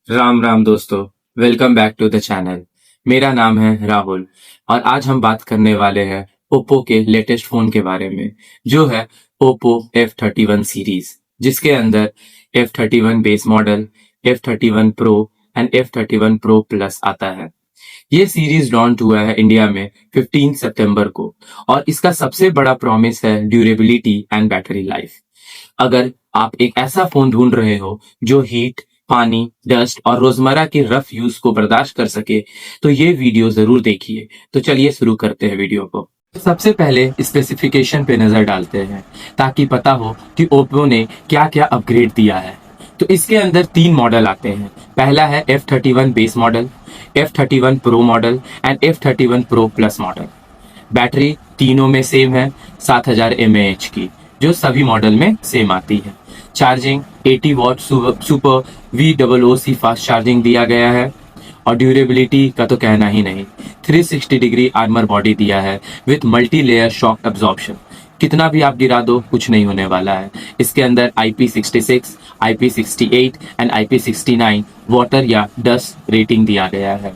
राम राम दोस्तों। Welcome back to the channel. मेरा नाम है राहुल और आज हम बात करने वाले हैं ओप्पो के लेटेस्ट फोन के बारे में, जो है ओप्पो F31 सीरीज, जिसके अंदर F31 base model, F31 pro and F31 pro plus आता है। ये सीरीज लॉन्च हुआ है इंडिया में 15 सितंबर को और इसका सबसे बड़ा प्रॉमिस है ड्यूरेबिलिटी एंड बैटरी लाइफ। अगर आप एक ऐसा फोन ढूंढ रहे हो जो हीट, पानी, डस्ट और रोजमर्रा के रफ यूज को बर्दाश्त कर सके, तो ये वीडियो जरूर देखिए। तो चलिए शुरू करते हैं वीडियो को। सबसे पहले स्पेसिफिकेशन पे नजर डालते हैं ताकि पता हो कि ओप्पो ने क्या क्या अपग्रेड दिया है। तो इसके अंदर 3 मॉडल आते हैं। पहला है F31 base model, F31 pro model and F31 pro plus model. Battery तीनों में सेम है, 7000 mAh की, जो सभी मॉडल में सेम आती है। Charging 80 what super VOOC fast charging दिया गया है और ड्यूरेबिलिटी का तो कहना ही नहीं। 360 डिग्री आर्मर बॉडी दिया है with multi layer shock absorption. कितना भी आप गिरा दो कुछ नहीं होने वाला है। इसके अंदर IP66, IP68 and IP69 water या डस्ट रेटिंग दिया गया है।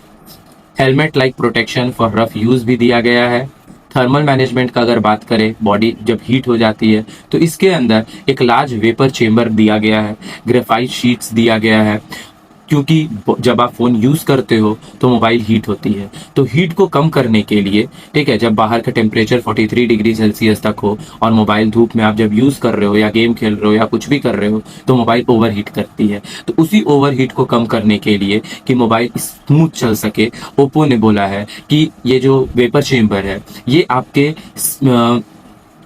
Helmet like protection for rough use भी दिया गया है। थर्मल मैनेजमेंट का अगर बात करें, बॉडी जब हीट हो जाती है तो इसके अंदर एक लार्ज वेपर चेम्बर दिया गया है, ग्रेफाइट शीट्स दिया गया है, क्योंकि जब आप फोन यूज करते हो तो मोबाइल हीट होती है। तो हीट को कम करने के लिए, ठीक है, जब बाहर का टेम्परेचर 43 डिग्री सेल्सियस तक हो और मोबाइल धूप में आप जब यूज कर रहे हो या गेम खेल रहे हो या कुछ भी कर रहे हो तो मोबाइल ओवर हीट करती है। तो उसी ओवर हीट को कम करने के लिए कि मोबाइल स्मूथ चल सके, ओप्पो ने बोला है कि ये जो वेपर चेम्बर है ये आपके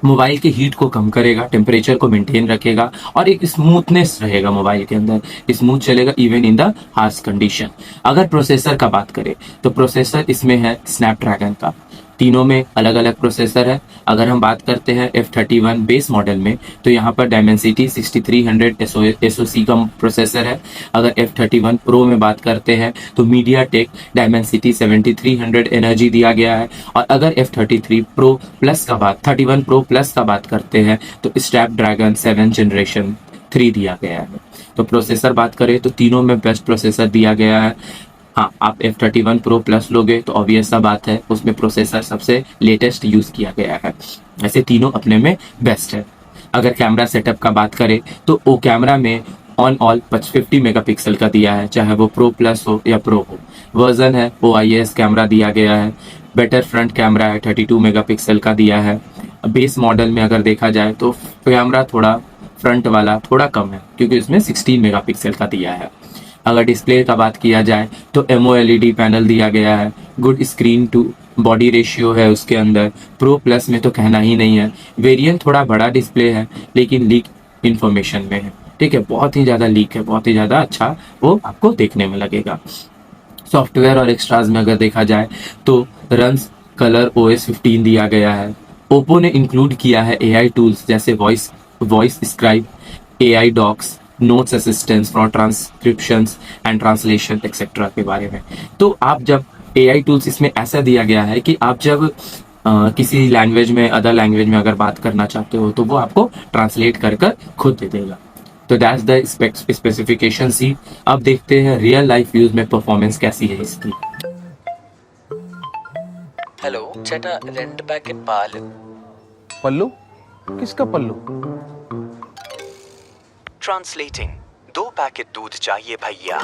मोबाइल के हीट को कम करेगा, टेम्परेचर को मेंटेन रखेगा और एक स्मूथनेस रहेगा मोबाइल के अंदर, स्मूथ चलेगा even in the harsh condition. अगर प्रोसेसर का बात करें तो प्रोसेसर इसमें है स्नैपड्रैगन का। तीनों में अलग अलग प्रोसेसर है। अगर हम बात करते हैं F31 बेस मॉडल में तो यहाँ पर डायमेंसिटी 6300 SoC का प्रोसेसर है। अगर F31 प्रो में बात करते हैं तो मीडियाटेक डायमेंसिटी 7300 एनर्जी दिया गया है। और अगर F31 प्रो प्लस का बात करते हैं तो स्नैपड्रैगन 7 जनरेशन 3 दिया गया है। तो प्रोसेसर बात करें तो तीनों में बेस्ट प्रोसेसर दिया गया है। हाँ, आप F31 प्रो प्लस लोगे तो ऑब्वियस सा बात है उसमें प्रोसेसर सबसे लेटेस्ट यूज किया गया है। ऐसे तीनों अपने में बेस्ट है। अगर कैमरा सेटअप का बात करें तो वो कैमरा में ऑन ऑल 50 मेगापिक्सल का दिया है, चाहे वो प्रो प्लस हो या प्रो हो। वर्जन है OIS कैमरा दिया गया है। बेटर फ्रंट कैमरा है, 32 मेगापिक्सल का दिया है। बेस मॉडल में अगर देखा जाए तो कैमरा थोड़ा फ्रंट वाला थोड़ा कम है क्योंकि उसमें 16 मेगापिक्सल का दिया है। अगर डिस्प्ले का बात किया जाए तो AMOLED पैनल दिया गया है। Good screen to body ratio है उसके अंदर। प्रो प्लस में तो कहना ही नहीं है। वेरिएंट थोड़ा बड़ा डिस्प्ले है लेकिन लीक इंफॉर्मेशन में है, ठीक है, बहुत ही ज़्यादा लीक है, बहुत ही ज़्यादा अच्छा वो आपको देखने में लगेगा। सॉफ्टवेयर और एक्स्ट्राज में अगर देखा जाए तो रन्स कलर OS 15 दिया गया है। ओप्पो ने इंक्लूड किया है AI टूल्स जैसे voice scribe, AI docs, notes assistance for transcriptions and translation etcetera के बारे में। तो आप जब AI टूल्स इसमें ऐसा दिया गया है कि आप जब किसी लैंग्वेज में, अदर लैंग्वेज में अगर बात करना चाहते हो तो वो आपको ट्रांसलेट कर कर खुद दे देगा। तो दैट्स द स्पेसिफिकेशन सी। अब देखते हैं रियल लाइफ यूज में परफॉर्मेंस कैसी है इसकी। हेलो ചേട്ടാ 2 പാക്കറ്റ് പാല്. पल्लू किसका पल्लू? ट्रांसलेटिंग 2 पैकेट दूध चाहिए भैया.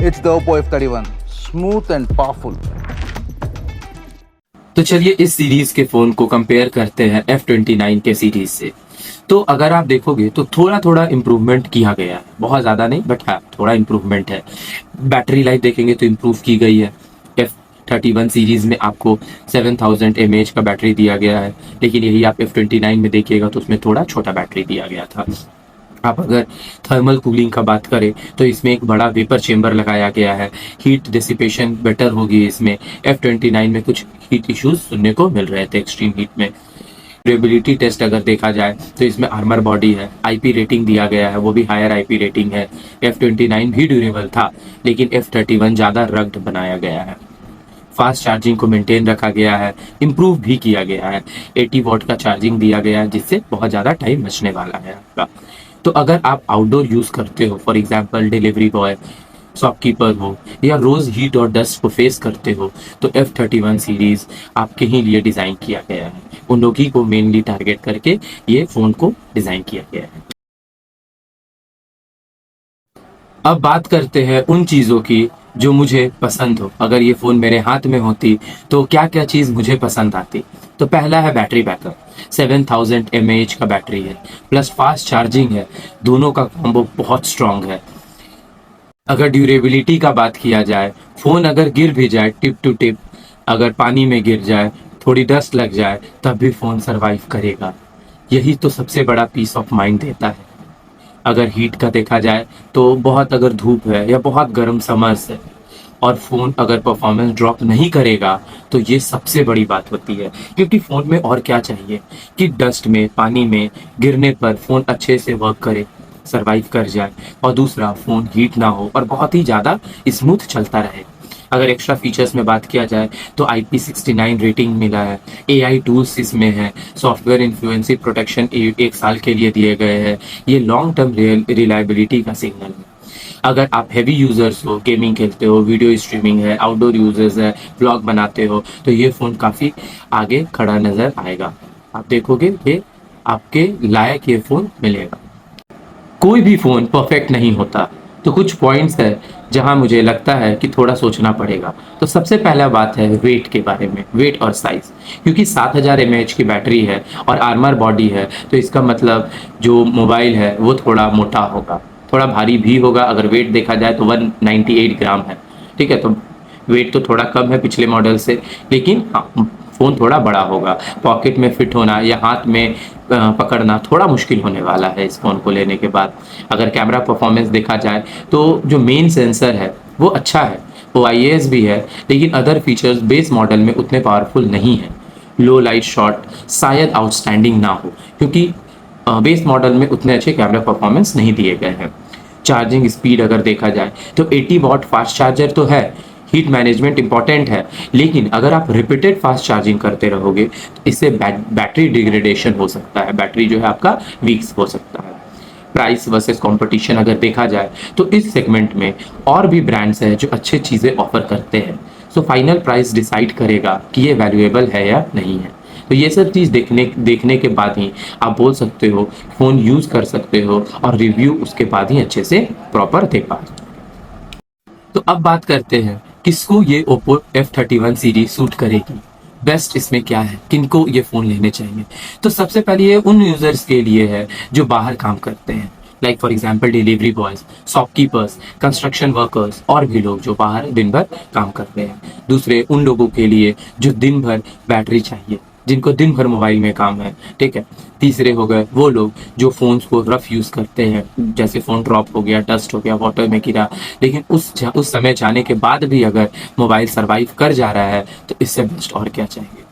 It's the Oppo F31, smooth and powerful. तो चलिए इस सीरीज के फोन को कंपेयर करते हैं F29 के सीरीज से। तो अगर आप देखोगे तो थोड़ा थोड़ा इम्प्रूवमेंट किया गया है, बहुत ज्यादा नहीं बट हाँ थोड़ा इम्प्रूवमेंट है। बैटरी लाइफ देखेंगे तो इम्प्रूव की गई है। F31 सीरीज में आपको 7000 mAh का बैटरी दिया गया है, लेकिन यही आप F29 में देखिएगा तो उसमें थोड़ा छोटा बैटरी दिया गया था। आप अगर थर्मल कूलिंग का बात करें तो इसमें एक बड़ा वेपर चेम्बर लगाया गया है। हीट डिसिपेशन बेटर होगी इसमें। F29 में कुछ हीट इश्यूज सुनने को मिल रहे थे एक्सट्रीम हीट में। ड्यूरेबिलिटी टेस्ट अगर देखा जाए तो इसमें आर्मर बॉडी है, IP रेटिंग दिया गया है, वो भी हायर IP रेटिंग है। F29 भी ड्यूरेबल था लेकिन F31 ज़्यादा रग्ड बनाया गया है। फास्ट चार्जिंग को मेंटेन रखा गया है, इम्प्रूव भी किया गया है, 80 वॉट का चार्जिंग दिया गया है जिससे बहुत ज़्यादा टाइम बचने वाला है आपका। तो अगर आप आउटडोर यूज़ करते हो, for example delivery boy, shopkeeper हो, या रोज़ हीट और डस्ट को फेस करते हो, तो F31 सीरीज़ आपके ही लिए डिज़ाइन किया गया है। उन लोग ही को मेनली टारगेट करके ये फ़ोन को डिज़ाइन किया गया है। अब बात करते हैं उन चीज़ों की जो मुझे पसंद हो। अगर ये फ़ोन मेरे हाथ में होती तो क्या क्या चीज़ मुझे पसंद आती। तो पहला है बैटरी बैकअप। 7000 mAh का बैटरी है, प्लस फास्ट चार्जिंग है। दोनों का कॉम्बो बहुत स्ट्रांग है। अगर ड्यूरेबिलिटी का बात किया जाए, फ़ोन अगर गिर भी जाए टिप टू टिप, अगर पानी में गिर जाए, थोड़ी डस्ट लग जाए, तब भी फ़ोन सर्वाइव करेगा। यही तो सबसे बड़ा पीस ऑफ माइंड देता है। अगर हीट का देखा जाए तो बहुत अगर धूप है या बहुत गर्म समर्स है और फ़ोन अगर परफॉर्मेंस ड्रॉप नहीं करेगा, तो ये सबसे बड़ी बात होती है। क्योंकि फ़ोन में और क्या चाहिए कि डस्ट में, पानी में गिरने पर फ़ोन अच्छे से वर्क करे, सर्वाइव कर जाए, और दूसरा फ़ोन हीट ना हो और बहुत ही ज़्यादा स्मूथ चलता रहे। अगर एक्स्ट्रा फीचर्स में बात किया जाए तो IP69 रेटिंग मिला है, AI टूल्स इसमें है, सॉफ्टवेयर इन्फ्लुएंसी प्रोटेक्शन 1 साल के लिए दिए गए हैं। ये लॉन्ग टर्म रिलायबिलिटी का सिग्नल है। अगर आप हैवी यूजर्स हो, गेमिंग खेलते हो, वीडियो स्ट्रीमिंग है, आउटडोर यूजर्स है, ब्लॉग बनाते हो, तो ये फ़ोन काफ़ी आगे खड़ा नज़र आएगा। आप देखोगे ये आपके लायक ये फ़ोन मिलेगा। कोई भी फ़ोन परफेक्ट नहीं होता, तो कुछ पॉइंट्स है जहां मुझे लगता है कि थोड़ा सोचना पड़ेगा। तो सबसे पहला बात है वेट के बारे में, वेट और साइज़। क्योंकि 7000 mAh की बैटरी है और आर्मर बॉडी है, तो इसका मतलब जो मोबाइल है वो थोड़ा मोटा होगा, थोड़ा भारी भी होगा। अगर वेट देखा जाए तो 198 ग्राम है, ठीक है। तो वेट तो थोड़ा कम है पिछले मॉडल से, लेकिन हाँ, फ़ोन थोड़ा बड़ा होगा। पॉकेट में फिट होना या हाथ में पकड़ना थोड़ा मुश्किल होने वाला है इस फ़ोन को लेने के बाद। अगर कैमरा परफॉर्मेंस देखा जाए तो जो मेन सेंसर है वो अच्छा है, OIS भी है, लेकिन अदर फीचर्स बेस मॉडल में उतने पावरफुल नहीं है। लो लाइट शॉट शायद आउटस्टैंडिंग ना हो, क्योंकि बेस मॉडल में उतने अच्छे कैमरा परफॉर्मेंस नहीं दिए गए हैं। चार्जिंग स्पीड अगर देखा जाए तो 80 वॉट फास्ट चार्जर तो है, हीट मैनेजमेंट इंपॉर्टेंट है, लेकिन अगर आप रिपीटेड फास्ट चार्जिंग करते रहोगे तो इससे बैटरी डिग्रेडेशन हो सकता है, बैटरी जो है आपका वीक हो सकता है। प्राइस वर्सेस कंपटीशन अगर देखा जाए तो इस सेगमेंट में और भी ब्रांड्स हैं जो अच्छे चीज़ें ऑफर करते हैं। सो फाइनल प्राइस डिसाइड करेगा कि ये वैल्यूएबल है या नहीं है। तो ये सब चीज़ देखने के बाद ही आप बोल सकते हो, फ़ोन यूज़ कर सकते हो और रिव्यू उसके बाद ही अच्छे से प्रॉपर दे पाओ। तो अब बात करते हैं किसको ये Oppo F31 सीरीज सूट करेगी, बेस्ट इसमें क्या है, किनको ये फ़ोन लेने चाहिए। तो सबसे पहले ये उन यूज़र्स के लिए है जो बाहर काम करते हैं, like for example delivery boys, shopkeepers, construction workers और भी लोग जो बाहर दिन भर काम करते हैं। दूसरे उन लोगों के लिए जो दिन भर बैटरी चाहिए, जिनको दिन भर मोबाइल में काम है, ठीक है। तीसरे हो गए वो लोग जो फ़ोन्स को रफ यूज़ करते हैं, जैसे फ़ोन ड्रॉप हो गया, डस्ट हो गया, वाटर में गिरा, लेकिन उस समय जाने के बाद भी अगर मोबाइल सर्वाइव कर जा रहा है, तो इससे बेस्ट और क्या चाहिए।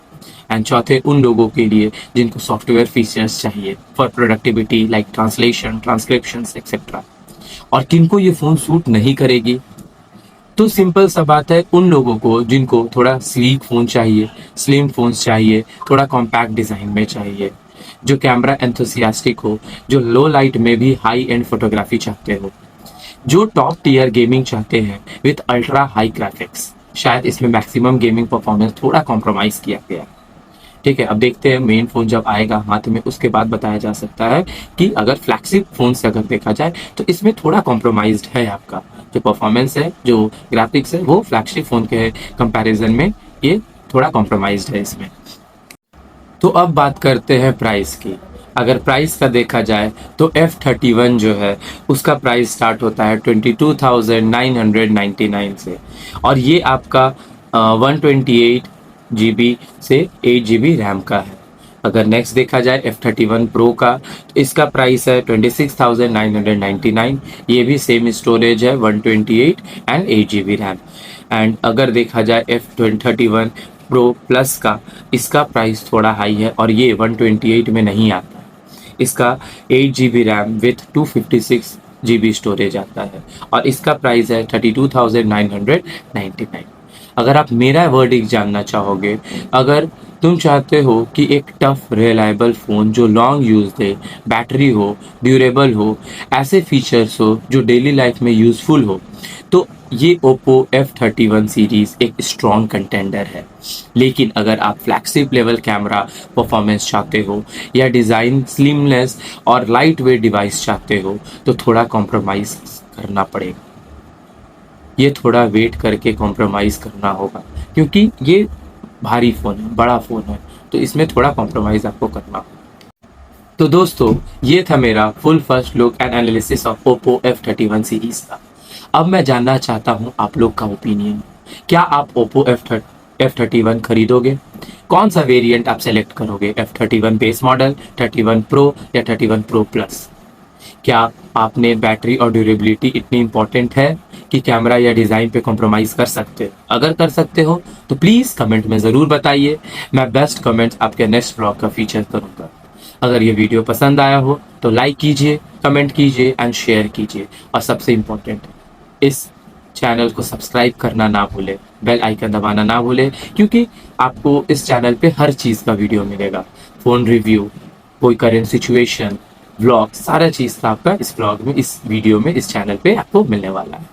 एंड चौथे उन लोगों के लिए जिनको सॉफ्टवेयर फीचर्स चाहिए for productivity, like translation, transcription etcetera. और किनको ये फ़ोन सूट नहीं करेगी, तो सिंपल सा बात है, उन लोगों को जिनको थोड़ा स्लीक फ़ोन चाहिए, स्लिम फ़ोन्स चाहिए, थोड़ा कॉम्पैक्ट डिज़ाइन में चाहिए, जो कैमरा एंथुसियास्टिक हो, जो लो लाइट में भी हाई एंड फोटोग्राफी चाहते हो, जो टॉप टियर गेमिंग चाहते हैं विथ अल्ट्रा हाई ग्राफिक्स। शायद इसमें मैक्सिमम गेमिंग परफॉर्मेंस थोड़ा कॉम्प्रोमाइज़ किया गया, ठीक है। अब देखते हैं मेन फ़ोन जब आएगा हाथ में, उसके बाद बताया जा सकता है कि अगर फ्लैगशिप फ़ोन से अगर देखा जाए तो इसमें थोड़ा कॉम्प्रोमाइज्ड है। आपका जो परफॉर्मेंस है, जो ग्राफिक्स है, वो फ्लैगशिप फ़ोन के कंपैरिजन में ये थोड़ा कॉम्प्रोमाइज्ड है इसमें। तो अब बात करते हैं प्राइस की। अगर प्राइस का देखा जाए तो F31 जो है उसका प्राइस स्टार्ट होता है 22,999 से, और ये आपका 128 GB से 8 GB रैम का है। अगर नेक्स्ट देखा जाए F31 Pro का, तो इसका प्राइस है 26,999। ये भी सेम स्टोरेज है, 128 एंड 8 GB रैम। एंड अगर देखा जाए F31 Pro Plus का, इसका प्राइस थोड़ा हाई है और ये 128 में नहीं आता। इसका 8 GB RAM with 256 GB storage आता है और इसका प्राइस है 32,999। अगर आप मेरा वर्डिक्ट जानना चाहोगे, अगर तुम चाहते हो कि एक टफ रिलायबल फ़ोन जो लॉन्ग यूज़ दे, बैटरी हो, ड्यूरेबल हो, ऐसे फीचर्स हो जो डेली लाइफ में यूज़फुल हो, तो ये Oppo F31 सीरीज़ एक स्ट्रॉन्ग कंटेंडर है। लेकिन अगर आप फ्लैगशिप लेवल कैमरा परफॉर्मेंस चाहते हो या डिज़ाइन स्लिमनेस और लाइट वेट डिवाइस चाहते हो, तो थोड़ा कॉम्प्रोमाइज़ करना पड़ेगा। ये थोड़ा वेट करके कॉम्प्रोमाइज़ करना होगा, क्योंकि ये भारी फ़ोन है, बड़ा फ़ोन है, तो इसमें थोड़ा कॉम्प्रोमाइज़ आपको करना होगा। तो दोस्तों, ये था मेरा full first look and analysis of Oppo F31 series का। अब मैं जानना चाहता हूँ आप लोग का ओपिनियन। क्या आप Oppo F31 खरीदोगे? कौन सा वेरिएंट आप सेलेक्ट करोगे? F31 बेस मॉडल, 31 प्रो या 31 प्रो प्लस? क्या आपने बैटरी और ड्यूरेबिलिटी इतनी इंपॉर्टेंट है कि कैमरा या डिज़ाइन पे कॉम्प्रोमाइज़ कर सकते हो? अगर कर सकते हो तो प्लीज़ कमेंट में ज़रूर बताइए। मैं बेस्ट कमेंट्स आपके नेक्स्ट ब्लॉग का फीचर करूँगा। अगर ये वीडियो पसंद आया हो तो लाइक कीजिए, कमेंट कीजिए एंड शेयर कीजिए, और सबसे इम्पोर्टेंट, इस चैनल को सब्सक्राइब करना ना भूलें, बेल आइकन दबाना ना भूलें, क्योंकि आपको इस चैनल पे हर चीज़ का वीडियो मिलेगा। फ़ोन रिव्यू, कोई करेंट सिचुएशन, व्लॉग, सारा चीज़ का आपका इस व्लॉग में, इस वीडियो में, इस चैनल पे आपको मिलने वाला है।